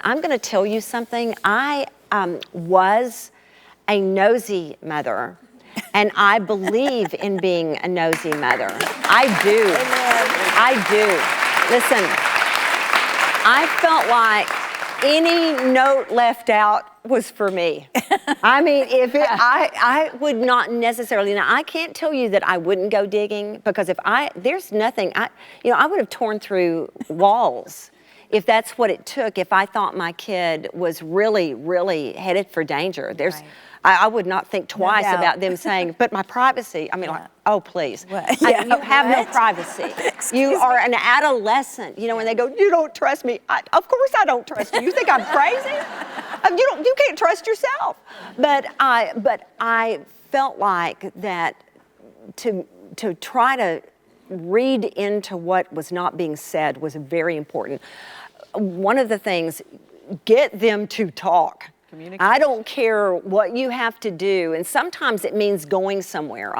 I'm going to tell you something. I was a nosy mother, and I believe in being a nosy mother. I do. Amen. I do. Listen, I felt like any note left out was for me. I mean, I would not necessarily. Now, I can't tell you that I wouldn't go digging, because there's nothing. I would have torn through walls if that's what it took. If I thought my kid was really, really headed for danger, Right. I would not think twice doubt. about them saying, but my privacy, I mean, like, oh, please. What? You Yeah, have no what? privacy. You are an adolescent, when they go, you don't trust me. Of course I don't trust you. You think I'm crazy? You can't trust yourself. But I felt like that to try to read into what was not being said was very important. One of the things, get them to talk. I don't care what you have to do, and sometimes it means going somewhere.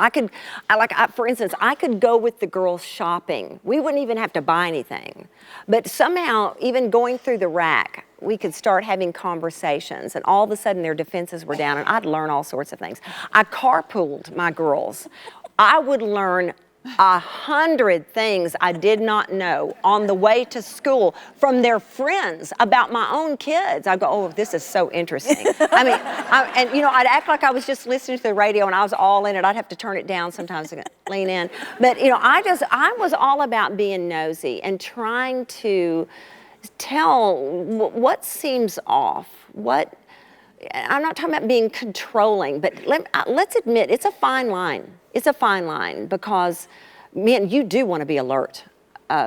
For instance, I could go with the girls shopping. We wouldn't even have to buy anything. But somehow, even going through the rack, we could start having conversations, and all of a sudden their defenses were down, and I'd learn all sorts of things. I carpooled my girls. I would learn 100 things I did not know on the way to school from their friends about my own kids. I go, oh, this is so interesting. I'd act like I was just listening to the radio and I was all in it. I'd have to turn it down sometimes and lean in. But, I was all about being nosy and trying to tell what seems off, I'm not talking about being controlling, but let's admit it's a fine line. It's a fine line, because, man, you do want to be alert,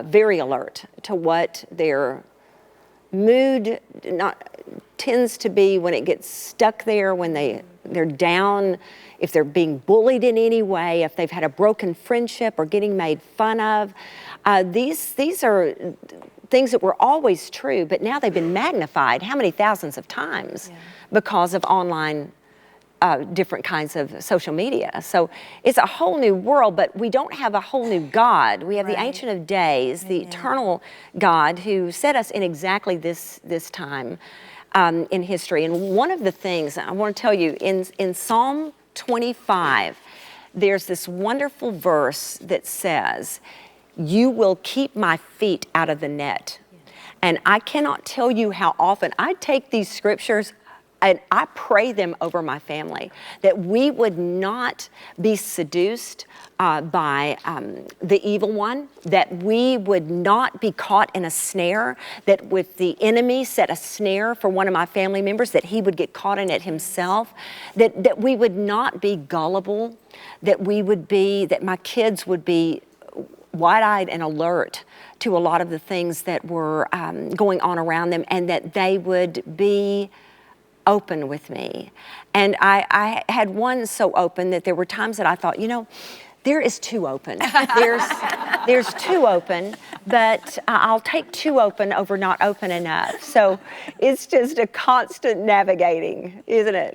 very alert to what their mood tends to be when it gets stuck there, when they're down, if they're being bullied in any way, if they've had a broken friendship or getting made fun of. These are things that were always true, but now they've been magnified how many thousands of times because of online different kinds of social media. So it's a whole new world, but we don't have a whole new God. We have the Ancient of Days, the eternal God, who set us in exactly this time in history. And one of the things I want to tell you, in Psalm 25, there's this wonderful verse that says, "You will keep my feet out of the net." And I cannot tell you how often I take these scriptures and I pray them over my family, that we would not be seduced by the evil one, that we would not be caught in a snare, that with the enemy set a snare for one of my family members, that he would get caught in it himself, that we would not be gullible, that my kids would be wide-eyed and alert to a lot of the things that were going on around them, and that they would be open with me. And I had one so open that there were times that I thought, there is too open. There's too open, but I'll take too open over not open enough. So it's just a constant navigating, isn't it?